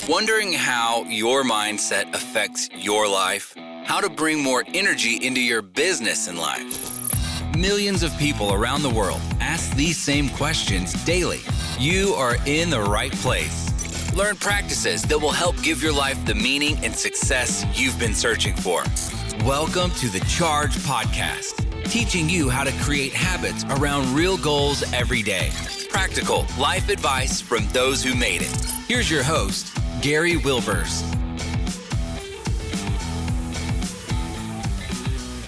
Wondering how your mindset affects your life? How to bring more energy into your business and life? Millions of people around the world ask these same questions daily. You are in the right place. Learn practices that will help give your life the meaning and success you've been searching for. Welcome to the Charge Podcast, teaching you how to create habits around real goals every day. Practical life advice from those who made it. Here's your host, Gary Wilbers.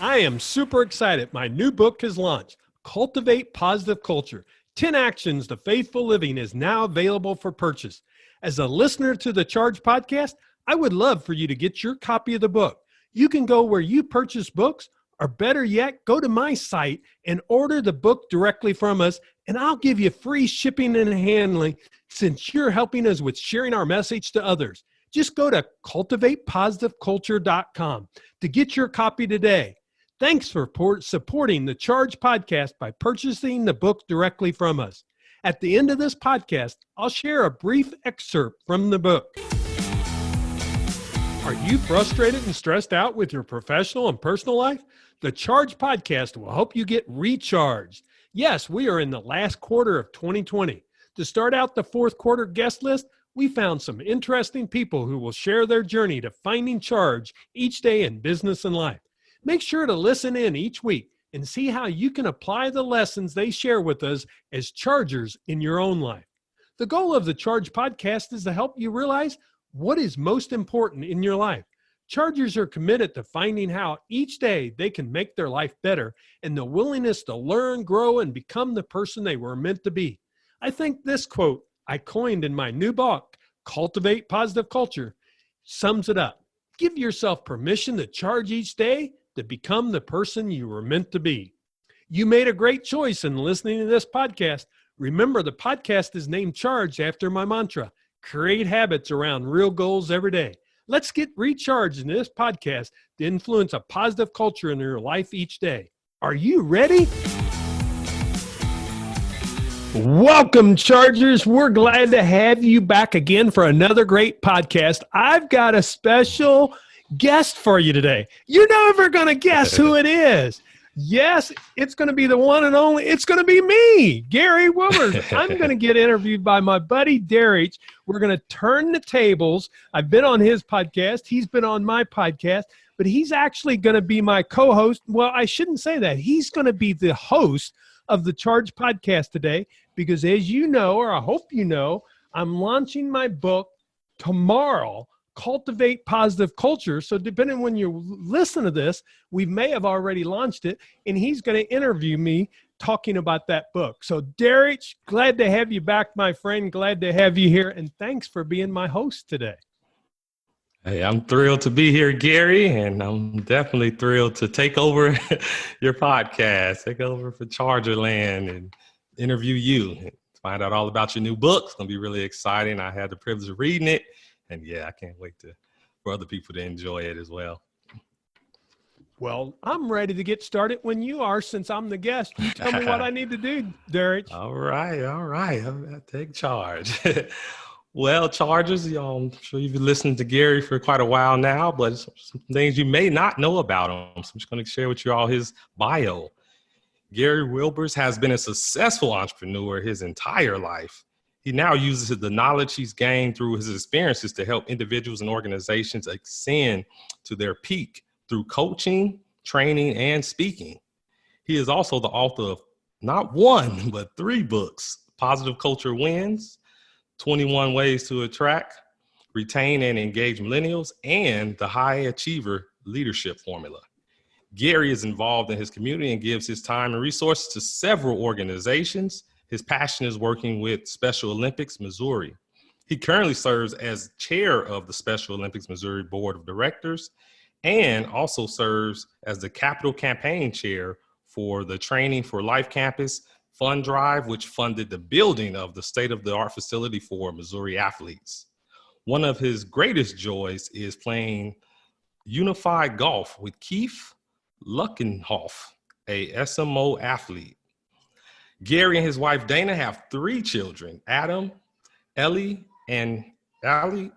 I am super excited. My new book has launched, Cultivate Positive Culture. 10 Actions to Faithful Living is now available for purchase. As a listener to the Charge Podcast, I would love for you to get your copy of the book. You can go where you purchase books, or better yet, go to my site and order the book directly from us, and I'll give you free shipping and handling since you're helping us with sharing our message to others. Just go to cultivatepositiveculture.com to get your copy today. Thanks for supporting the Charge Podcast by purchasing the book directly from us. At the end of this podcast, I'll share a brief excerpt from the book. Are you frustrated and stressed out with your professional and personal life? The Charge Podcast will help you get recharged. Yes, we are in the last quarter of 2020. To start out the fourth quarter guest list, we found some interesting people who will share their journey to finding charge each day in business and life. Make sure to listen in each week and see how you can apply the lessons they share with us as chargers in your own life. The goal of the Charge Podcast is to help you realize what is most important in your life. Chargers are committed to finding how each day they can make their life better and the willingness to learn, grow, and become the person they were meant to be. I think this quote I coined in my new book, Cultivate Positive Culture, sums it up. Give yourself permission to charge each day to become the person you were meant to be. You made a great choice in listening to this podcast. Remember, the podcast is named Charge after my mantra, create habits around real goals every day. Let's get recharged in this podcast to influence a positive culture in your life each day. Are you ready? Welcome, Chargers. We're glad to have you back again for another great podcast. I've got a special guest for you today. You're never going to guess who it is. Yes, it's going to be the one and only. It's going to be me, Gary Wilbers. I'm going to get interviewed by my buddy, Derek. We're going to turn the tables. I've been on his podcast. He's been on my podcast, but he's actually going to be my co-host. Well, I shouldn't say that. He's going to be the host of the Charge Podcast today because, as you know, or I hope you know, I'm launching my book tomorrow, Cultivate Positive Culture. So depending on when you listen to this, we may have already launched it, and he's going to interview me talking about that book. So Derek, glad to have you back, my friend. Glad to have you here, and thanks for being my host today. Hey, I'm thrilled to be here, Gary, and I'm definitely thrilled to take over your podcast, take over for Chargerland and interview you and find out all about your new book. It's going to be really exciting. I had the privilege of reading it. And yeah, I can't wait for other people to enjoy it as well. Well, I'm ready to get started when you are, since I'm the guest. You tell me what I need to do, Derek. All right. I'm going to take charge. Well, Chargers, I'm sure you've been listening to Gary for quite a while now, but some things you may not know about him. So I'm just going to share with you all his bio. Gary Wilbers has been a successful entrepreneur his entire life. He now uses the knowledge he's gained through his experiences to help individuals and organizations ascend to their peak through coaching, training, and speaking. He is also the author of not one, but 3 books: Positive Culture Wins, 21 Ways to Attract, Retain, and Engage Millennials, and the High Achiever Leadership Formula. Gary is involved in his community and gives his time and resources to several organizations. His passion is working with Special Olympics Missouri. He currently serves as chair of the Special Olympics Missouri Board of Directors and also serves as the capital campaign chair for the Training for Life Campus Fund Drive, which funded the building of the state-of-the-art facility for Missouri athletes. One of his greatest joys is playing unified golf with Keith Lueckenhoff, a SOMO athlete. Gary and his wife Dana have 3 children, Adam, Elle, and Adam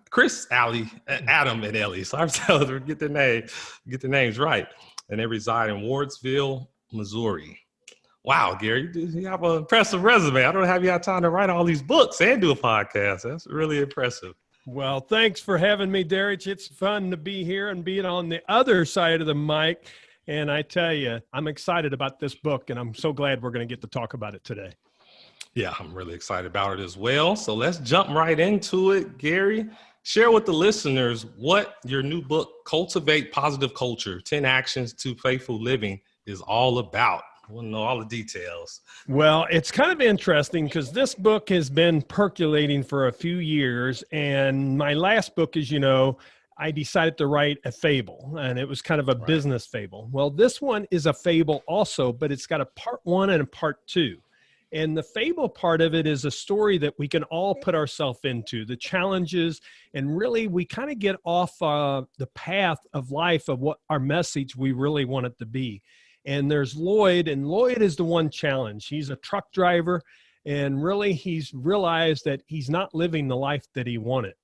and Elle. So I'm telling them get their names right. And they reside in Wardsville, Missouri. Wow, Gary, you have an impressive resume. I don't have you had time to write all these books and do a podcast. That's really impressive. Well, thanks for having me, Derek. It's fun to be here and being on the other side of the mic. And I tell you, I'm excited about this book, and I'm so glad we're going to get to talk about it today. Yeah, I'm really excited about it as well. So let's jump right into it. Gary, share with the listeners what your new book, Cultivate Positive Culture, 10 Actions to Faithful Living, is all about. I want to know all the details. Well, it's kind of interesting because this book has been percolating for a few years. And my last book, as you know, I decided to write a fable, and it was kind of a business fable. Well, this one is a fable also, but it's got a part 1 and a part 2. And the fable part of it is a story that we can all put ourselves into, the challenges, and really we kind of get off the path of life of what our message we really want it to be. And there's Lloyd, and Lloyd is the one challenge. He's a truck driver, and really he's realized that he's not living the life that he wanted.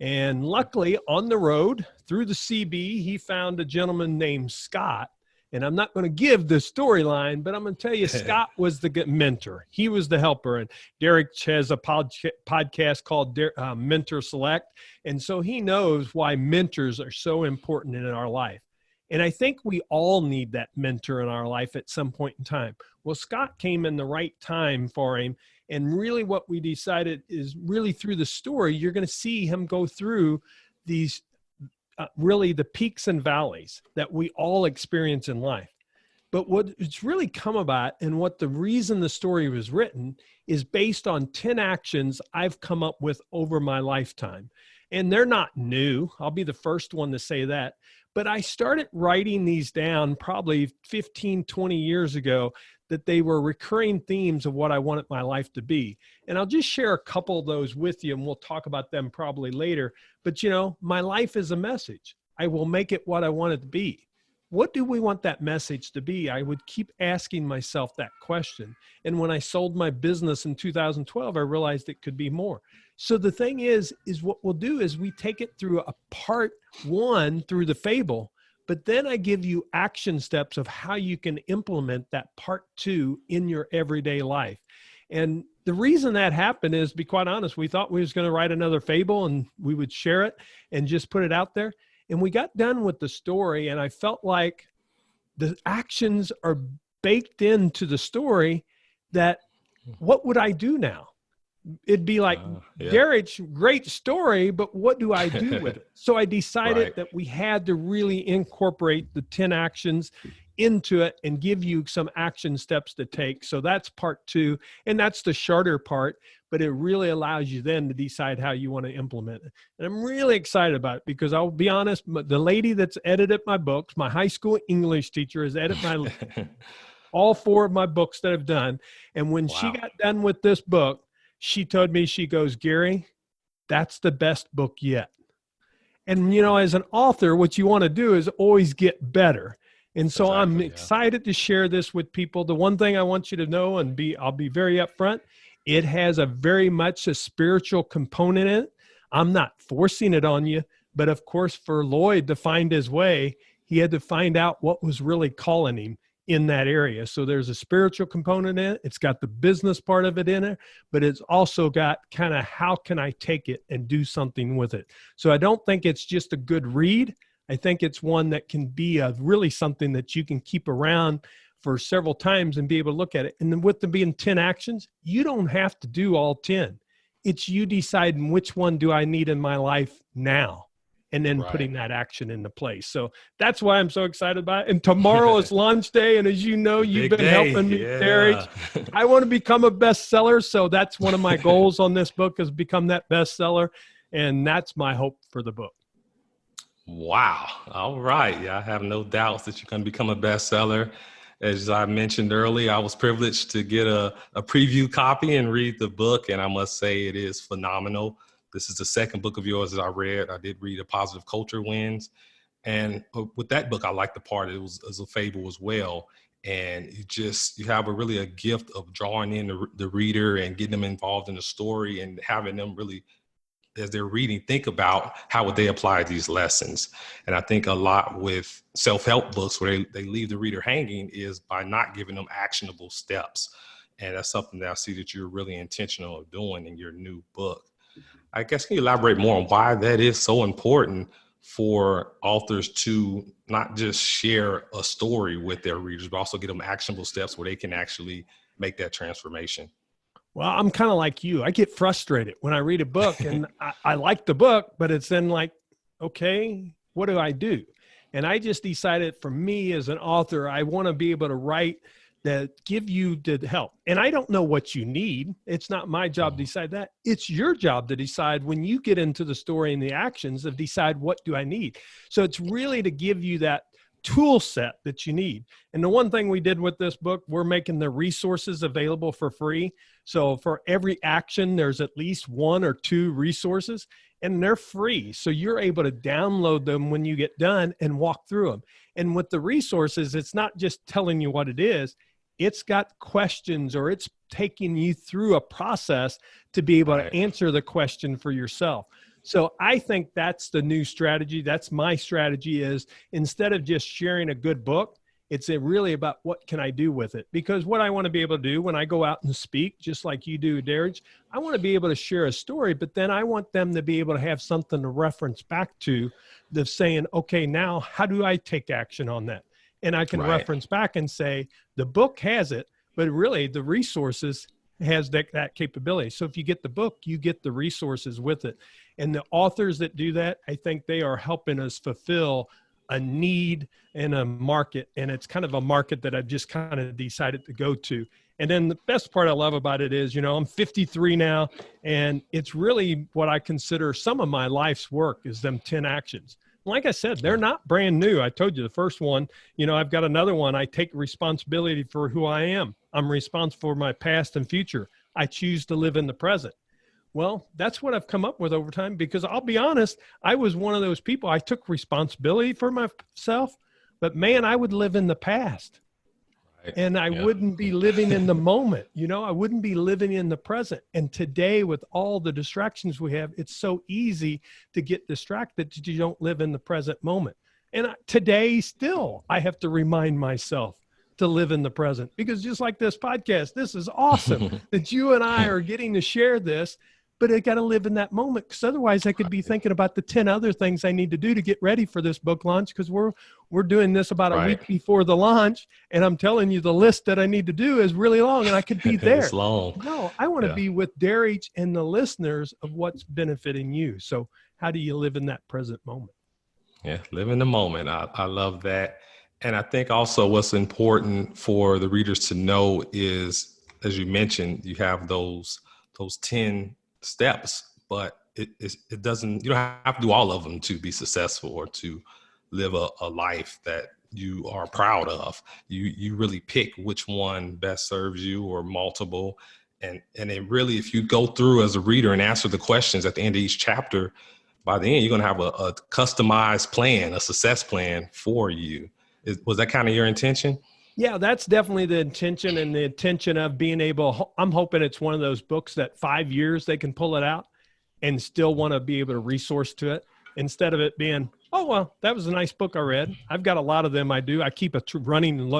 And luckily, on the road through the CB, he found a gentleman named Scott. And I'm not going to give the storyline, but I'm going to tell you, Scott was the mentor. He was the helper. And Derek has a podcast called Mentor Select. And so he knows why mentors are so important in our life. And I think we all need that mentor in our life at some point in time. Well, Scott came in the right time for him. And really what we decided is really through the story, you're going to see him go through these really the peaks and valleys that we all experience in life. But what it's really come about and what the reason the story was written is based on 10 actions I've come up with over my lifetime. And they're not new. I'll be the first one to say that. But I started writing these down probably 15, 20 years ago that they were recurring themes of what I wanted my life to be. And I'll just share a couple of those with you, and we'll talk about them probably later. But, you know, my life is a message. I will make it what I want it to be. What do we want that message to be? I would keep asking myself that question. And when I sold my business in 2012, I realized it could be more. So the thing is what we'll do is we take it through a part 1 through the fable, but then I give you action steps of how you can implement that part 2 in your everyday life. And the reason that happened is, to be quite honest, we thought we was going to write another fable and we would share it and just put it out there. And we got done with the story, and I felt like the actions are baked into the story that what would I do now? It'd be like, Gary's great story, but what do I do with it? So I decided that we had to really incorporate the 10 actions into it and give you some action steps to take. So that's part 2, and that's the shorter part, but it really allows you then to decide how you want to implement it. And I'm really excited about it because I'll be honest, the lady that's edited my books, my high school English teacher, has edited all 4 of my books that I've done. And when she got done with this book, she told me, she goes, Gary, that's the best book yet. And, you know, as an author, what you want to do is always get better. And so I'm excited to share this with people. The one thing I want you to know, and I'll be very upfront, it has a very much a spiritual component in it. I'm not forcing it on you, but of course, for Lloyd to find his way, he had to find out what was really calling him in that area. So there's a spiritual component in it. It's got the business part of it in it, but it's also got kind of how can I take it and do something with it? So I don't think it's just a good read. I think it's one that can be really something that you can keep around for several times and be able to look at it. And then with them being 10 actions, you don't have to do all 10. It's you deciding which one do I need in my life now, and then putting that action into place. So that's why I'm so excited about it. And tomorrow is launch day. And as you know, you've been helping me, Derek. I want to become a bestseller. So that's one of my goals on this book, is become that bestseller. And that's my hope for the book. Wow. All right. Yeah, I have no doubts that you're going to become a bestseller. As I mentioned earlier, I was privileged to get a preview copy and read the book. And I must say it is phenomenal. This is the second book of yours that I read. I did read A Positive Culture Wins. And with that book, I liked the part, it was a fable as well. And you have a gift of drawing in the reader and getting them involved in the story and having them really as they're reading, think about how would they apply these lessons. And I think a lot with self-help books where they leave the reader hanging is by not giving them actionable steps. And that's something that I see that you're really intentional of doing in your new book. I guess, can you elaborate more on why that is so important for authors to not just share a story with their readers, but also get them actionable steps where they can actually make that transformation? Well, I'm kind of like you. I get frustrated when I read a book and I like the book, but it's then like, okay, what do I do? And I just decided for me as an author, I want to be able to write that give you the help. And I don't know what you need. It's not my job to decide that. It's your job to decide when you get into the story and the actions of decide what do I need. So it's really to give you that tool set that you need. And the one thing we did with this book, we're making the resources available for free. So for every action, there's at least 1 or 2 resources, and they're free. So you're able to download them when you get done and walk through them. And with the resources, it's not just telling you what it is. It's got questions, or it's taking you through a process to be able to answer the question for yourself. So I think that's the new strategy. That's my strategy, is instead of just sharing a good book, it's really about what can I do with it? Because what I want to be able to do when I go out and speak, just like you do, Darrage, I want to be able to share a story, but then I want them to be able to have something to reference back to, the saying, okay, now how do I take action on that? And I can reference back and say, the book has it, but really the resources has that capability. So if you get the book, you get the resources with it. And the authors that do that, I think they are helping us fulfill a need and a market. And it's kind of a market that I've just kind of decided to go to. And then the best part I love about it is, I'm 53 now, and it's really what I consider some of my life's work is them 10 actions. Like I said, they're not brand new. I told you the first one, I've got another one. I take responsibility for who I am. I'm responsible for my past and future. I choose to live in the present. Well, that's what I've come up with over time, because I'll be honest, I was one of those people. I took responsibility for myself, but man, I would live in the past. And I wouldn't be living in the moment. I wouldn't be living in the present. And today, with all the distractions we have, it's so easy to get distracted that you don't live in the present moment. And today still, I have to remind myself to live in the present, because just like this podcast, this is awesome that you and I are getting to share this. But I got to live in that moment, because otherwise I could be thinking about the 10 other things I need to do to get ready for this book launch, because we're doing this about a week before the launch. And I'm telling you, the list that I need to do is really long, and I could be there. It's long. No, I want to be with Darrage and the listeners of what's benefiting you. So how do you live in that present moment? Yeah, live in the moment. I love that. And I think also what's important for the readers to know is, as you mentioned, you have those 10 steps, but it doesn't, you don't have to do all of them to be successful or to live a life that you are proud of. You really pick which one best serves you, or multiple. And it really, if you go through as a reader and answer the questions at the end of each chapter, by the end, you're going to have a customized plan, a success plan for you. Was that kind of your intention? Yeah, that's definitely the intention, and the intention of being able, I'm hoping it's one of those books that 5 years they can pull it out and still want to be able to resource to it, instead of it being, oh, well, that was a nice book I read. I've got a lot of them. I do. I keep a running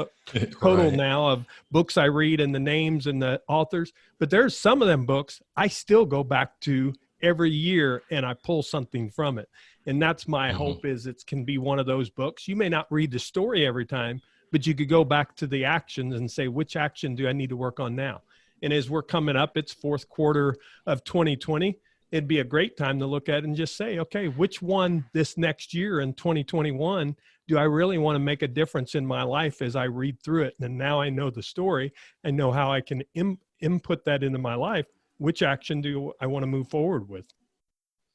total now of books I read and the names and the authors, but there's some of them books I still go back to every year and I pull something from it. And that's my hope, is it can be one of those books. You may not read the story every time, but you could go back to the actions and say, which action do I need to work on now? And as we're coming up, it's fourth quarter of 2020. It'd be a great time to look at it and just say, okay, which one this next year in 2021 do I really want to make a difference in my life as I read through it? And now I know the story. I know how I can input that into my life. Which action do I want to move forward with?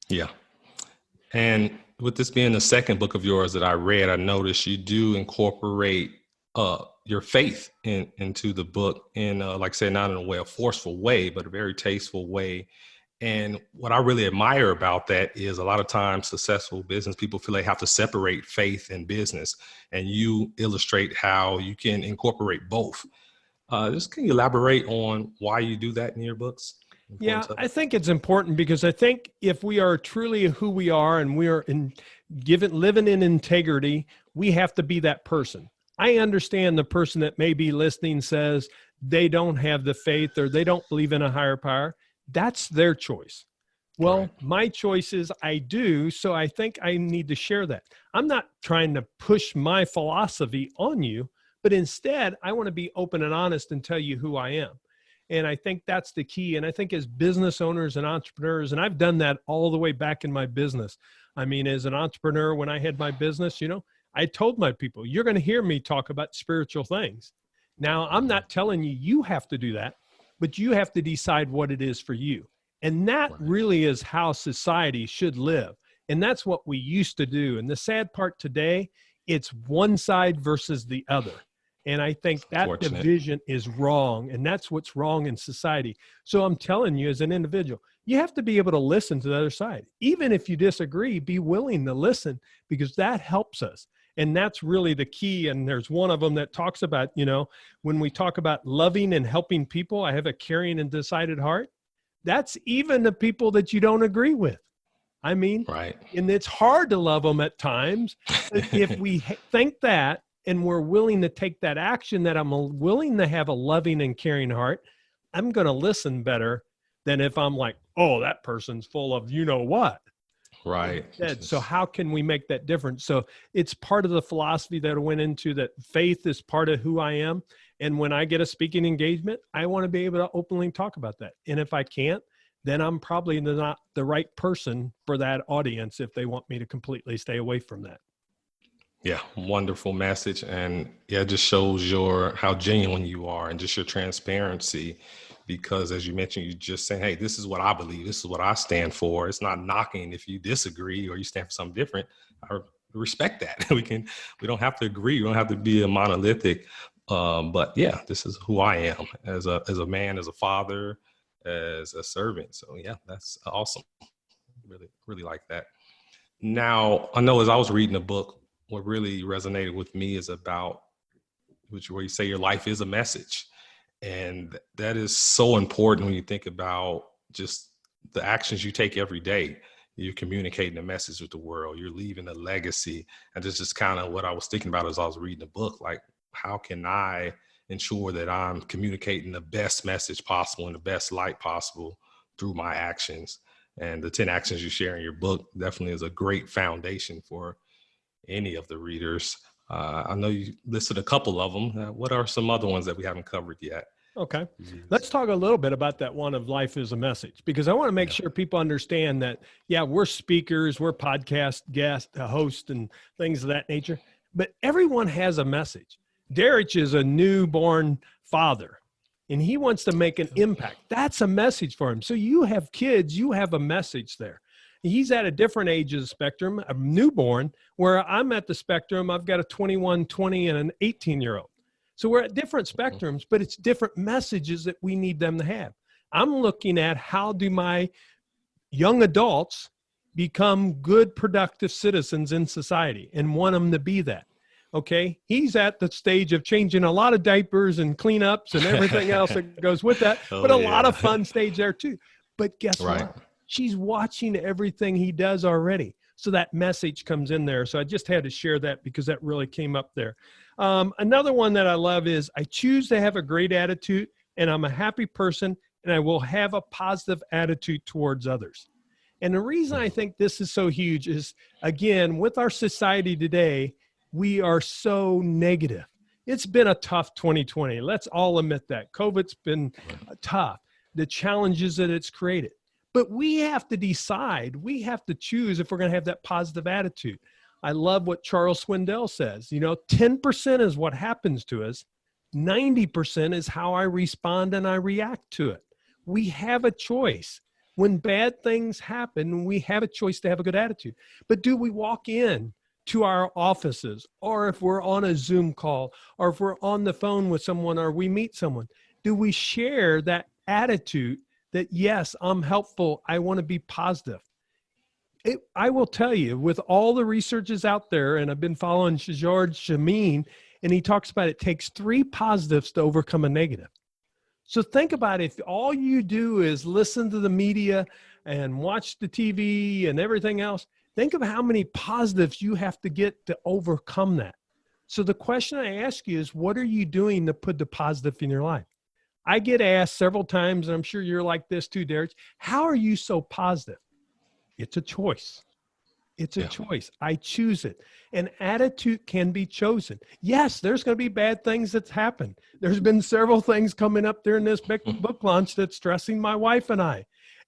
Yeah. And with this being the second book of yours that I read, I noticed you do incorporate your faith into the book in, like I said, not in a forceful way, but a very tasteful way. And what I really admire about that is a lot of times successful business people feel they have to separate faith and business. And you illustrate how you can incorporate both. Just can you elaborate on why you do that in your books? Yeah, I think it's important because I think if we are truly who we are and we are living in integrity, we have to be that person. I understand the person that may be listening says they don't have the faith or they don't believe in a higher power. That's their choice. Well, Right. my choice is I do. So I think I need to share that. I'm not trying to push my philosophy on you, but instead I want to be open and honest and tell you who I am. And I think that's the key. And I think as business owners and entrepreneurs, and I've done that all the way back in my business. I mean, as an entrepreneur, when I had my business, I told my people, you're going to hear me talk about spiritual things. Now, I'm not telling you, you have to do that, but you have to decide what it is for you. And that really is how society should live. And that's what we used to do. And the sad part today, it's one side versus the other. And I think that division is wrong. And that's what's wrong in society. So I'm telling you, as an individual, you have to be able to listen to the other side. Even if you disagree, be willing to listen because that helps us. And that's really the key. And there's one of them that talks about, when we talk about loving and helping people, I have a caring and decided heart. That's even the people that you don't agree with. I mean, and it's hard to love them at times. If we think that, and we're willing to take that action, that I'm willing to have a loving and caring heart, I'm going to listen better than if I'm like, oh, that person's full of what. Right. So how can we make that difference? So it's part of the philosophy that I went into, that faith is part of who I am. And when I get a speaking engagement, I want to be able to openly talk about that. And if I can't, then I'm probably not the right person for that audience if they want me to completely stay away from that. Yeah, wonderful message. And it just shows how genuine you are and just your transparency. Because as you mentioned, you just saying, hey, this is what I believe. This is what I stand for. It's not knocking if you disagree or you stand for something different. I respect that. We don't have to agree. We don't have to be a monolithic. But yeah, this is who I am as a man, as a father, as a servant. So yeah, that's awesome. Really, really like that. Now, I know as I was reading the book, what really resonated with me is about where you say your life is a message. And that is so important when you think about just the actions you take every day. You're communicating a message with the world. You're leaving a legacy. And this is kind of what I was thinking about as I was reading the book. Like, how can I ensure that I'm communicating the best message possible in the best light possible through my actions? And the 10 actions you share in your book definitely is a great foundation for any of the readers. I know you listed a couple of them. What are some other ones that we haven't covered yet? Okay. Let's talk a little bit about that one of life is a message, because I want to make sure people understand that, yeah, we're speakers, we're podcast guests, hosts, and things of that nature, but everyone has a message. Derek is a newborn father, and he wants to make an impact. That's a message for him. So you have kids, you have a message there. He's at a different age of the spectrum, a newborn, where I'm at the spectrum. I've got a 21, 20, and an 18-year-old. So we're at different spectrums, but it's different messages that we need them to have. I'm looking at how do my young adults become good, productive citizens in society and want them to be that. Okay. He's at the stage of changing a lot of diapers and cleanups and everything else that goes with that, but a lot of fun stage there too. But guess what? She's watching everything he does already. So that message comes in there. So I just had to share that because that really came up there. Another one that I love is I choose to have a great attitude, and I'm a happy person, and I will have a positive attitude towards others. And the reason I think this is so huge is, again, with our society today, we are so negative. It's been a tough 2020. Let's all admit that. COVID's been tough, the challenges that it's created. But we have to decide, we have to choose if we're going to have that positive attitude. I love what Charles Swindoll says, 10% is what happens to us. 90% is how I respond and I react to it. We have a choice. When bad things happen, we have a choice to have a good attitude. But do we walk in to our offices, or if we're on a Zoom call, or if we're on the phone with someone, or we meet someone, do we share that attitude that, yes, I'm helpful, I want to be positive? I will tell you, with all the researches out there, and I've been following George Shamin, and he talks about it takes 3 positives to overcome a negative. So think about if all you do is listen to the media and watch the TV and everything else, think of how many positives you have to get to overcome that. So the question I ask you is, what are you doing to put the positive in your life? I get asked several times, and I'm sure you're like this too, Derek, how are you so positive? It's a choice. It's a choice. I choose it. And attitude can be chosen. Yes, there's going to be bad things that's happened. There's been several things coming up during this book launch that's stressing my wife and I.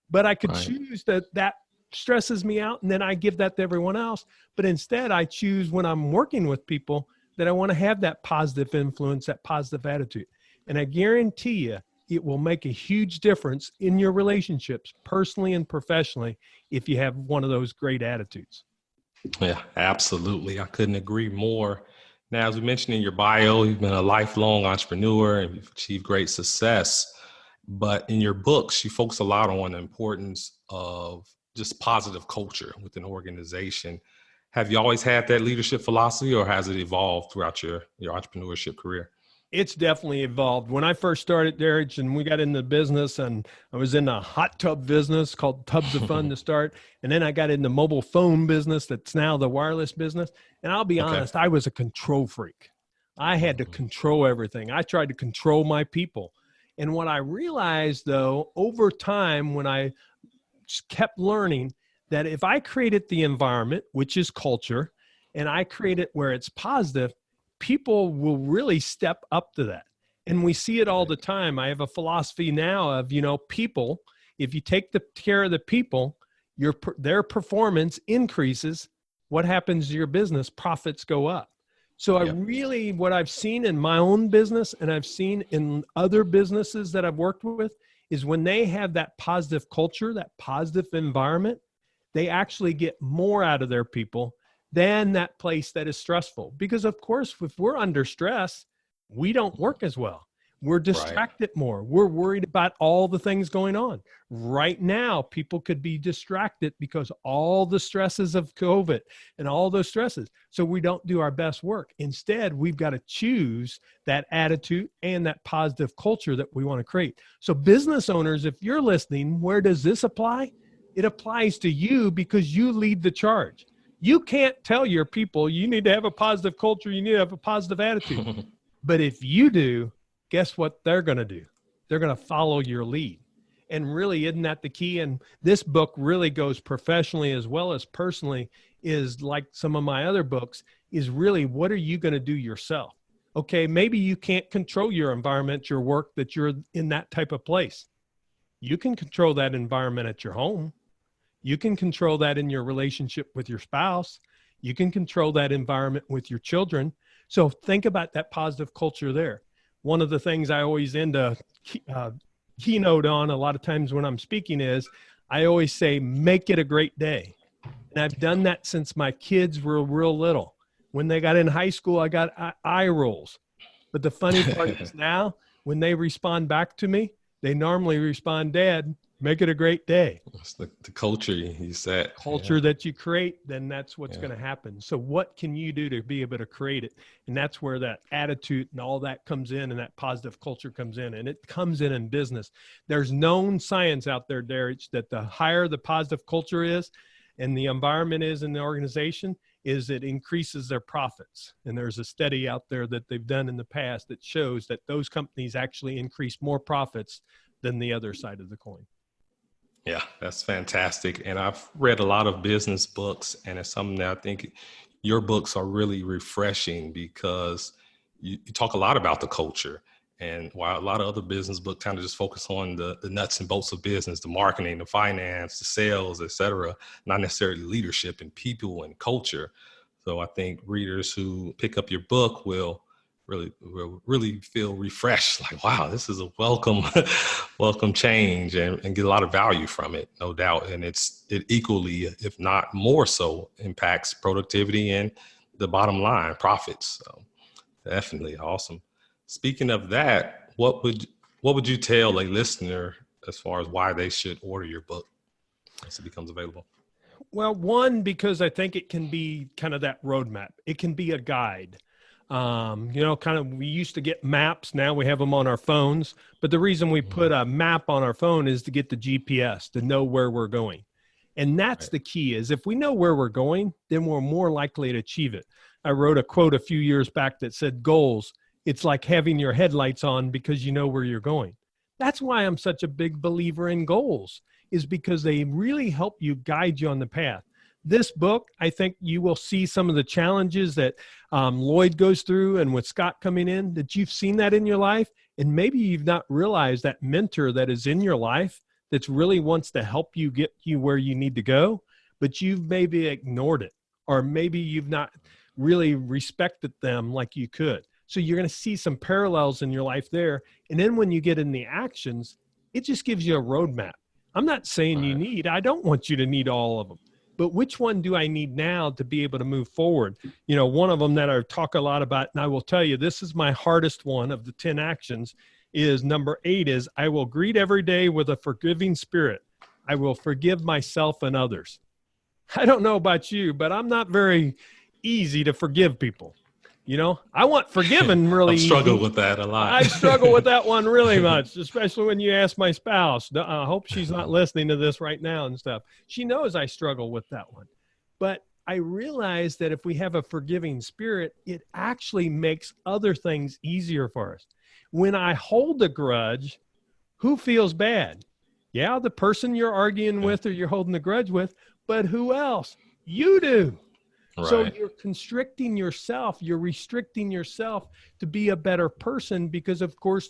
But I could choose that stresses me out, and then I give that to everyone else. But instead, I choose when I'm working with people that I want to have that positive influence, that positive attitude. And I guarantee you, it will make a huge difference in your relationships, personally and professionally, if you have one of those great attitudes. Yeah, absolutely. I couldn't agree more. Now, as we mentioned in your bio, you've been a lifelong entrepreneur and you've achieved great success. But in your books, you focus a lot on the importance of just positive culture within an organization. Have you always had that leadership philosophy, or has it evolved throughout your entrepreneurship career? It's definitely evolved. When I first started, Derek, and we got into business, and I was in a hot tub business called Tubs of Fun to start. And then I got in the mobile phone business that's now the wireless business. And I'll be honest, I was a control freak. I had to control everything. I tried to control my people. And what I realized, though, over time, when I just kept learning that if I created the environment, which is culture, and I create it where it's positive, people will really step up to that. And we see it all the time. I have a philosophy now of, people, if you take care of the people, their performance increases. What happens to your business? Profits go up. So what I've seen in my own business, and I've seen in other businesses that I've worked with, is when they have that positive culture, that positive environment, they actually get more out of their people than that place that is stressful. Because of course, if we're under stress, we don't work as well. We're distracted more. We're worried about all the things going on. Right now, people could be distracted because all the stresses of COVID and all those stresses. So we don't do our best work. Instead, we've got to choose that attitude and that positive culture that we want to create. So business owners, if you're listening, where does this apply? It applies to you because you lead the charge. You can't tell your people you need to have a positive culture, you need to have a positive attitude. But if you do, guess what they're going to do? They're going to follow your lead. And really, isn't that the key? And this book really goes professionally as well as personally, is like some of my other books, is really, what are you going to do yourself? Okay, maybe you can't control your environment, your work, that you're in that type of place. You can control that environment at your home. You can control that in your relationship with your spouse. You can control that environment with your children. So think about that positive culture there. One of the things I always end a keynote on a lot of times when I'm speaking is, I always say, make it a great day. And I've done that since my kids were real little. When they got in high school, I got eye rolls. But the funny part is now, when they respond back to me, they normally respond, Dad, make it a great day. It's the culture you set. Culture that you create, then that's what's going to happen. So what can you do to be able to create it? And that's where that attitude and all that comes in, and that positive culture comes in. And it comes in business. There's known science out there, Derek, that the higher the positive culture is and the environment is in the organization, is it increases their profits. And there's a study out there that they've done in the past that shows that those companies actually increase more profits than the other side of the coin. Yeah, that's fantastic. And I've read a lot of business books, and it's something that I think your books are really refreshing, because you talk a lot about the culture. And while a lot of other business books kind of just focus on the nuts and bolts of business, the marketing, the finance, the sales, et cetera, not necessarily leadership and people and culture. So I think readers who pick up your book will really feel refreshed, like, wow, this is a welcome change, and get a lot of value from it, no doubt. And it equally, if not more so, impacts productivity and the bottom line, profits. So definitely awesome. Speaking of that, what would you tell a listener as far as why they should order your book once it becomes available? Well, one, because I think it can be kind of that roadmap. It can be a guide. We used to get maps. Now we have them on our phones. But the reason we put a map on our phone is to get the GPS, to know where we're going. And that's the key, is if we know where we're going, then we're more likely to achieve it. I wrote a quote a few years back that said, goals, it's like having your headlights on because you know where you're going. That's why I'm such a big believer in goals, is because they really help you, guide you on the path. This book, I think you will see some of the challenges that Lloyd goes through, and with Scott coming in, that you've seen that in your life. And maybe you've not realized that mentor that is in your life that's really wants to help you get you where you need to go, but you've maybe ignored it, or maybe you've not really respected them like you could. So you're going to see some parallels in your life there. And then when you get in the actions, it just gives you a roadmap. I'm not saying I don't want you to need all of them, but which one do I need now to be able to move forward? One of them that I talk a lot about, and I will tell you, this is my hardest one of the 10 actions, is number 8 is, I will greet every day with a forgiving spirit. I will forgive myself and others. I don't know about you, but I'm not very easy to forgive people. I want forgiven really. I've struggled with that a lot. I struggle with that one really much, especially when you ask my spouse. I hope she's not listening to this right now and stuff. She knows I struggle with that one. But I realize that if we have a forgiving spirit, it actually makes other things easier for us. When I hold a grudge, who feels bad? Yeah, the person you're arguing with or you're holding a grudge with, but who else? You do. Right. So you're constricting yourself, you're restricting yourself to be a better person because, of course,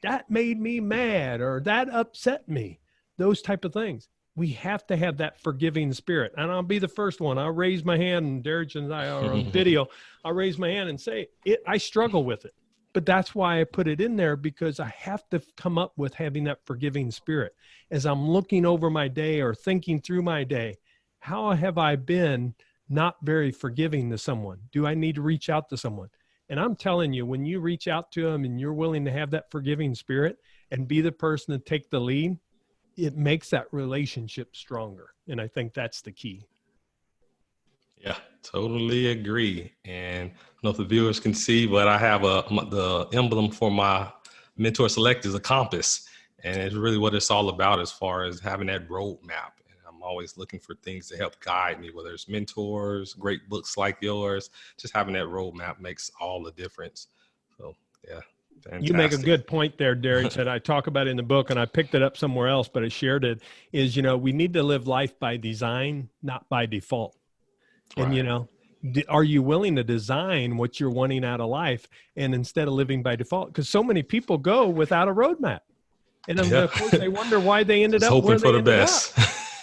that made me mad or that upset me, those type of things. We have to have that forgiving spirit. And I'll be the first one. I'll raise my hand, and Derek and I are on video. I'll raise my hand and say, I struggle with it. But that's why I put it in there, because I have to come up with having that forgiving spirit. As I'm looking over my day or thinking through my day, how have I been not very forgiving to someone? Do I need to reach out to someone? And I'm telling you, when you reach out to them and you're willing to have that forgiving spirit and be the person to take the lead, it makes that relationship stronger. And I think that's the key. Yeah, totally agree. And I don't know if the viewers can see, but I have the emblem for my Mentor Select is a compass. And it's really what it's all about as far as having that roadmap. I'm always looking for things to help guide me, whether it's mentors, great books like yours. Just having that roadmap makes all the difference. So, yeah, fantastic. You make a good point there, Derek, that I talk about in the book, and I picked it up somewhere else, but I shared it, is, we need to live life by design, not by default. And, are you willing to design what you're wanting out of life, and instead of living by default? Because so many people go without a roadmap. And then, of course, they wonder why they ended up where they ended up.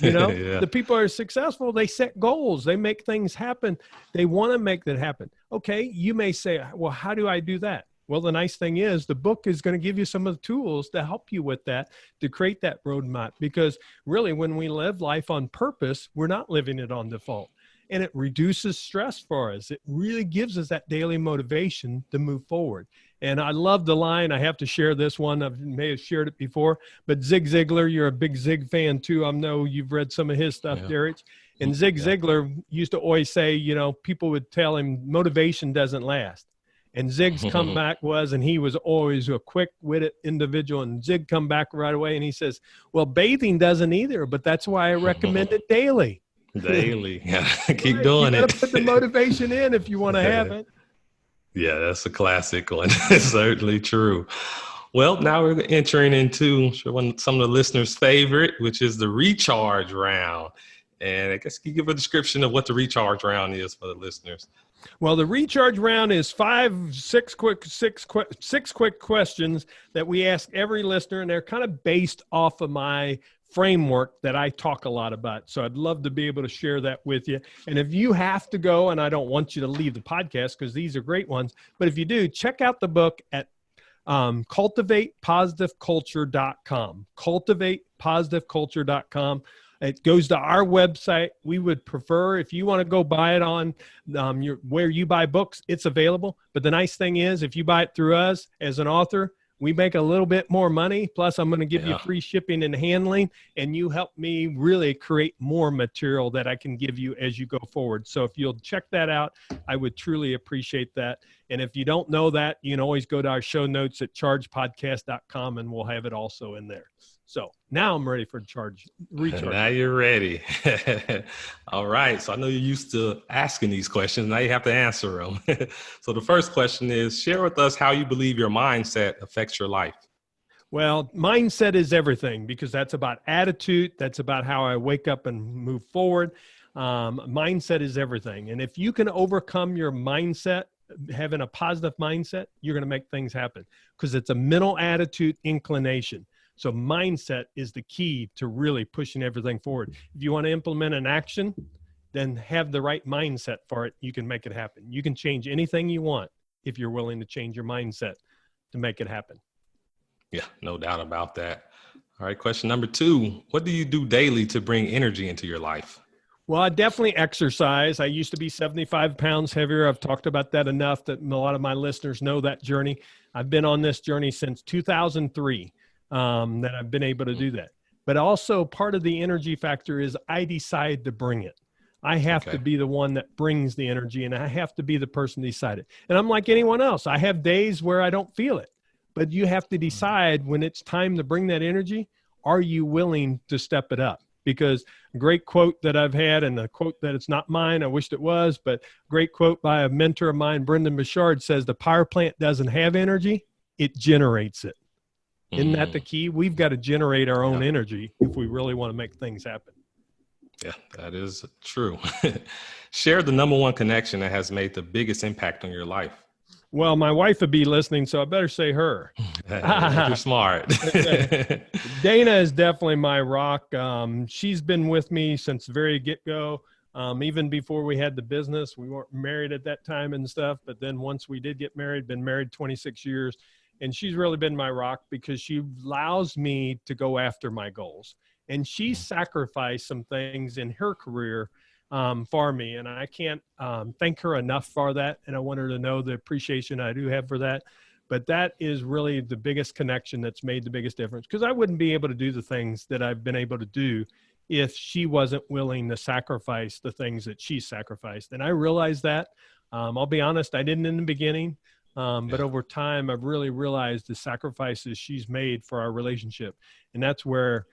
The people are successful. They set goals. They make things happen. They want to make that happen. Okay. You may say, well, how do I do that? Well, the nice thing is the book is going to give you some of the tools to help you with that, to create that roadmap. Because really, when we live life on purpose, we're not living it on default. And it reduces stress for us. It really gives us that daily motivation to move forward. And I love the line. I have to share this one. I may have shared it before, but Zig Ziglar, you're a big Zig fan too. I know you've read some of his stuff, Derek. And Zig Ziglar used to always say, people would tell him motivation doesn't last. And Zig's comeback was, and he was always a quick-witted individual, and Zig come back right away, and he says, well, bathing doesn't either, but that's why I recommend it daily. Daily. Yeah. Keep doing it. You got to put the motivation in if you want to have it. Yeah, that's a classic one. It's certainly true. Well, now we're entering into some of the listeners' favorite, which is the recharge round. And I guess you give a description of what the recharge round is for the listeners. Well, the recharge round is six quick questions that we ask every listener, and they're kind of based off of my framework that I talk a lot about. So I'd love to be able to share that with you. And if you have to go, and I don't want you to leave the podcast because these are great ones, but if you do, check out the book at cultivatepositiveculture.com. Cultivatepositiveculture.com. It goes to our website. We would prefer, if you want to go buy it on where you buy books, it's available. But the nice thing is, if you buy it through us as an author, we make a little bit more money. Plus, I'm going to give you free shipping and handling, and you help me really create more material that I can give you as you go forward. So if you'll check that out, I would truly appreciate that. And if you don't know that, you can always go to our show notes at chargepodcast.com, and we'll have it also in there. So now I'm ready for recharge. Now you're ready. All right. So I know you're used to asking these questions. Now you have to answer them. So the first question is, share with us how you believe your mindset affects your life. Well, mindset is everything, because that's about attitude. That's about how I wake up and move forward. Mindset is everything. And if you can overcome your mindset, having a positive mindset, you're going to make things happen, because it's a mental attitude inclination. So mindset is the key to really pushing everything forward. If you want to implement an action, then have the right mindset for it. You can make it happen. You can change anything you want if you're willing to change your mindset to make it happen. Yeah, no doubt about that. All right, question number 2. What do you do daily to bring energy into your life? Well, I definitely exercise. I used to be 75 pounds heavier. I've talked about that enough that a lot of my listeners know that journey. I've been on this journey since 2003. That I've been able to do that. But also part of the energy factor is I decide to bring it. I have to be the one that brings the energy, and I have to be the person to decide it. And I'm like anyone else. I have days where I don't feel it, but you have to decide when it's time to bring that energy. Are you willing to step it up? Because a great quote that I've had, and a quote that it's not mine, I wished it was, but great quote by a mentor of mine, Brendan Bouchard, says the power plant doesn't have energy, it generates it. Isn't that the key? We've got to generate our own energy if we really want to make things happen. Yeah, that is true. Share the number one connection that has made the biggest impact on your life. Well, my wife would be listening, so I better say her. You're smart. Dana is definitely my rock. She's been with me since the very get-go. Even before we had the business, we weren't married at that time and stuff. But then once we did get married, been married 26 years. And she's really been my rock, because she allows me to go after my goals. And she sacrificed some things in her career for me. And I can't thank her enough for that. And I want her to know the appreciation I do have for that. But that is really the biggest connection that's made the biggest difference, because I wouldn't be able to do the things that I've been able to do if she wasn't willing to sacrifice the things that she sacrificed. And I realized that. I'll be honest, I didn't in the beginning. But over time, I've really realized the sacrifices she's made for our relationship. And that's where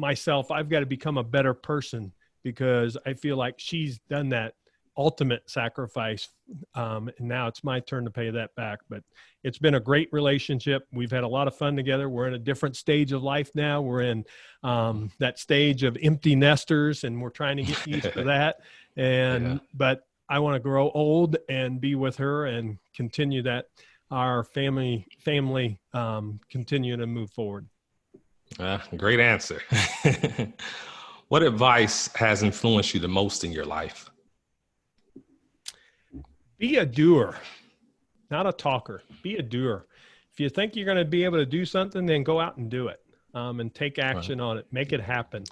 I've got to become a better person, because I feel like she's done that ultimate sacrifice. And now it's my turn to pay that back. But it's been a great relationship. We've had a lot of fun together. We're in a different stage of life now. We're in that stage of empty nesters, and we're trying to get used to that. But I want to grow old and be with her and continue that, our family continue to move forward. Great answer. What advice has influenced you the most in your life? Be a doer, not a talker. Be a doer. If you think you're going to be able to do something, then go out and do it, and take action on it. Make it happen.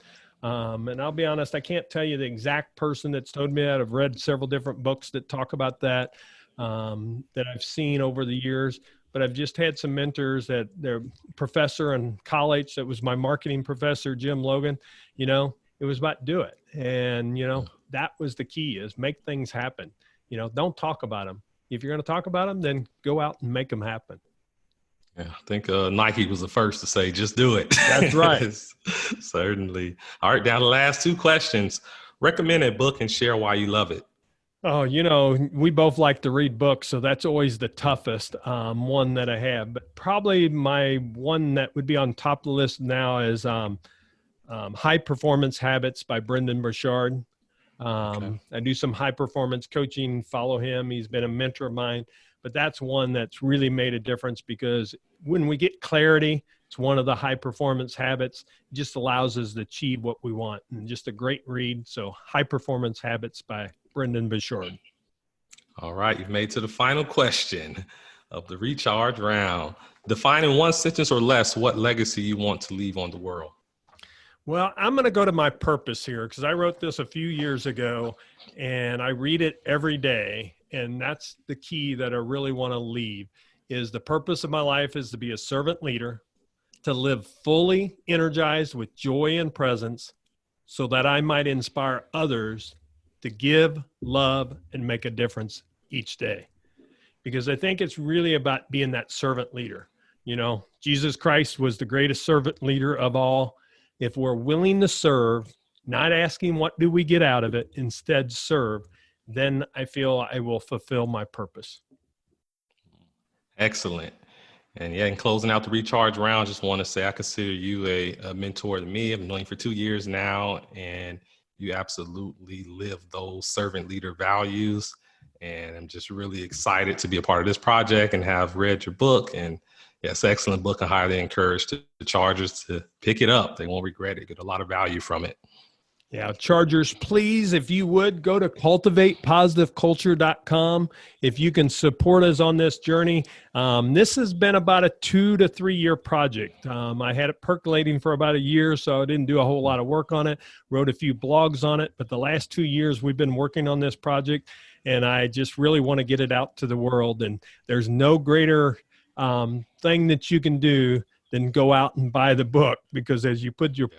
And I'll be honest, I can't tell you the exact person that's told me that. I've read several different books that talk about that, that I've seen over the years. But I've just had some mentors that their professor in college, that was my marketing professor, Jim Logan, it was about do it. And, that was the key, is make things happen. Don't talk about them. If you're going to talk about them, then go out and make them happen. Yeah, I think Nike was the first to say, just do it. That's right. Certainly. All right, down to the last 2 questions. Recommend a book and share why you love it. Oh, we both like to read books, so that's always the toughest one that I have. But probably my one that would be on top of the list now is High Performance Habits by Brendan Bouchard. I do some high performance coaching, follow him. He's been a mentor of mine. But that's one that's really made a difference, because when we get clarity, it's one of the high performance habits. It just allows us to achieve what we want. And just a great read. So High Performance Habits by Brendan Bouchard. All right. You've made to the final question of the recharge round. Define in one sentence or less what legacy you want to leave on the world. Well, I'm going to go to my purpose here, because I wrote this a few years ago and I read it every day. And that's the key that I really want to leave, is the purpose of my life is to be a servant leader, to live fully energized with joy and presence so that I might inspire others to give, love, and make a difference each day. Because I think it's really about being that servant leader. You know, Jesus Christ was the greatest servant leader of all. If we're willing to serve, not asking what do we get out of it, instead serve, then I feel I will fulfill my purpose. Excellent. And yeah, in closing out the recharge round, just want to say I consider you a mentor to me. I've known you for 2 years now, and you absolutely live those servant leader values. And I'm just really excited to be a part of this project and have read your book. And yeah, it's an excellent book. I highly encourage the Chargers to pick it up. They won't regret it. Get a lot of value from it. Yeah, Chargers, please, if you would, go to cultivatepositiveculture.com. If you can support us on this journey. This has been about a 2 to 3 year project. I had it percolating for about a year, so I didn't do a whole lot of work on it, wrote a few blogs on it. But the last 2 years, we've been working on this project, and I just really want to get it out to the world. And there's no greater thing that you can do than go out and buy the book, because as you put your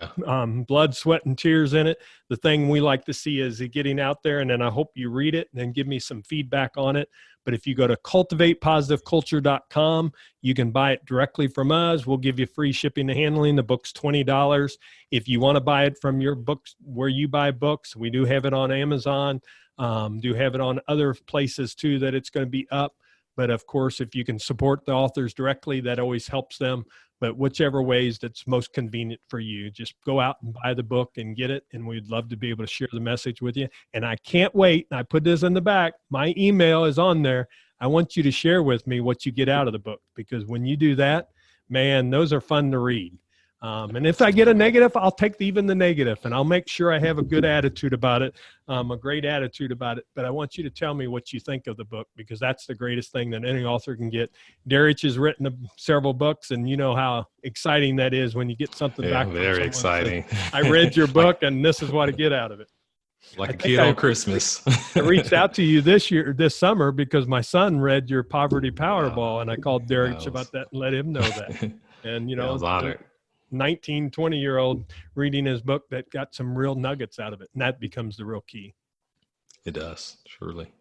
blood, sweat, and tears in it, the thing we like to see is it getting out there. And then I hope you read it and then give me some feedback on it. But if you go to cultivatepositiveculture.com, you can buy it directly from us. We'll give you free shipping and handling. The book's $20. If you want to buy it from your books where you buy books, we do have it on Amazon, do have it on other places too that it's going to be up. But of course, if you can support the authors directly, that always helps them. But whichever ways that's most convenient for you, just go out and buy the book and get it. And we'd love to be able to share the message with you. And I can't wait. And I put this in the back. My email is on there. I want you to share with me what you get out of the book, because when you do that, man, those are fun to read. And if I get a negative, I'll take even the negative, and I'll make sure I have a good attitude about it, a great attitude about it. But I want you to tell me what you think of the book, because that's the greatest thing that any author can get. Darich has written several books, and you know how exciting that is when you get something back. Very exciting. I read your book, and this is what I get out of it. Like a kid on Christmas. I reached out to you this summer, because my son read your Poverty Powerball, and I called Darich about that and let him know that. And, you know, I was honored. 19, 20-year-old reading his book that got some real nuggets out of it. And that becomes the real key. It does, truly.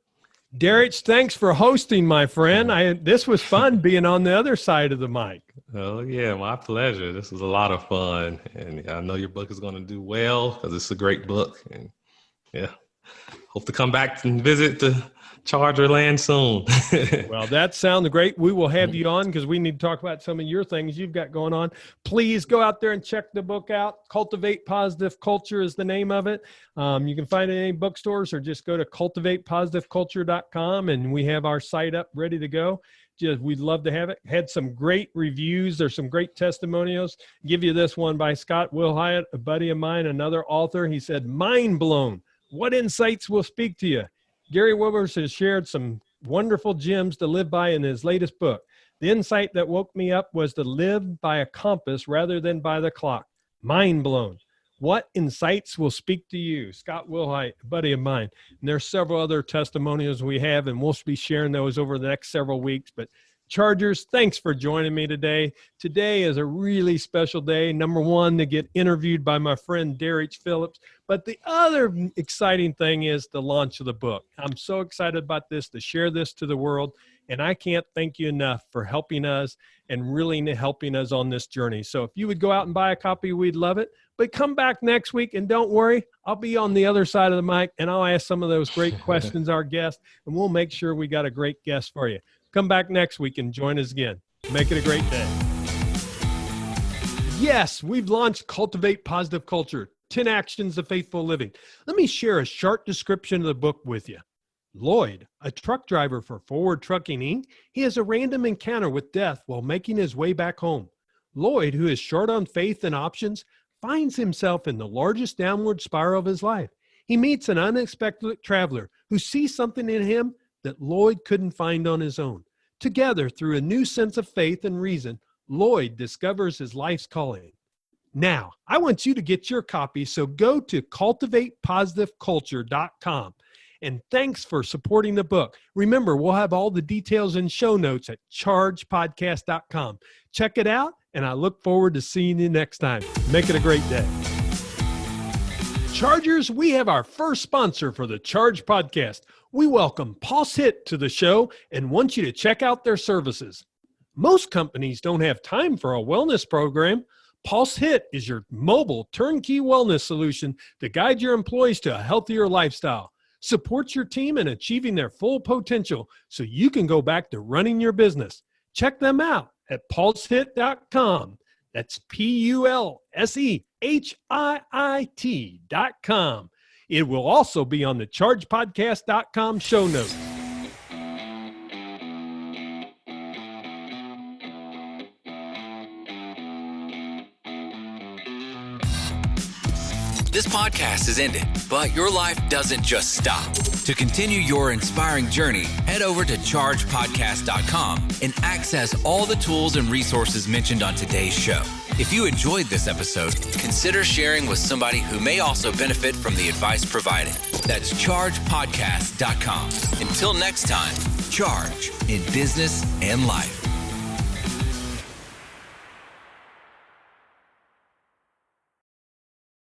Darich, thanks for hosting, my friend. This was fun being on the other side of the mic. Oh, yeah, my pleasure. This was a lot of fun. And I know your book is going to do well, because it's a great book. And yeah, hope to come back and visit the Charger land soon. Well, that sounds great. We will have you on, because we need to talk about some of your things you've got going on. Please go out there and check the book out. Cultivate Positive Culture is the name of it. You can find it in any bookstores, or just go to cultivatepositiveculture.com, and we have our site up ready to go. We'd love to have it. Had some great reviews. There's some great testimonials. Give you this one by Scott Wilhyatt, a buddy of mine, another author. He said, "Mind blown. What insights will speak to you?" Gary Wilbers has shared some wonderful gems to live by in his latest book. The insight that woke me up was to live by a compass rather than by the clock. Mind blown. What insights will speak to you? Scott Wilhyatt, a buddy of mine. And there's several other testimonials we have, and we'll be sharing those over the next several weeks. But Chargers, thanks for joining me today. Today is a really special day. Number one, to get interviewed by my friend Darich Phillips. But the other exciting thing is the launch of the book. I'm so excited about this, to share this to the world. And I can't thank you enough for helping us and really helping us on this journey. So if you would go out and buy a copy, we'd love it. But come back next week, and don't worry, I'll be on the other side of the mic, and I'll ask some of those great questions our guest, and we'll make sure we got a great guest for you. Come back next week and join us again. Make it a great day. Yes, we've launched Cultivate Positive Culture, 10 Actions of Faithful Living. Let me share a short description of the book with you. Lloyd, a truck driver for Forward Trucking, Inc., he has a random encounter with death while making his way back home. Lloyd, who is short on faith and options, finds himself in the largest downward spiral of his life. He meets an unexpected traveler who sees something in him that Lloyd couldn't find on his own. Together, through a new sense of faith and reason, Lloyd discovers his life's calling. Now, I want you to get your copy, so go to cultivatepositiveculture.com And thanks for supporting the book. Remember, we'll have all the details and show notes at chargepodcast.com. Check it out, and I look forward to seeing you next time. Make it a great day. Chargers, we have our first sponsor for the Charge Podcast. We welcome Pulse Hit to the show and want you to check out their services. Most companies don't have time for a wellness program. Pulse Hit is your mobile turnkey wellness solution to guide your employees to a healthier lifestyle. Support your team in achieving their full potential so you can go back to running your business. Check them out at pulsehit.com. That's PULSEHIIT.com. It will also be on the chargepodcast.com show notes. This podcast is ended, but your life doesn't just stop. To continue your inspiring journey, head over to chargepodcast.com and access all the tools and resources mentioned on today's show. If you enjoyed this episode, consider sharing with somebody who may also benefit from the advice provided. That's chargepodcast.com. Until next time, charge in business and life.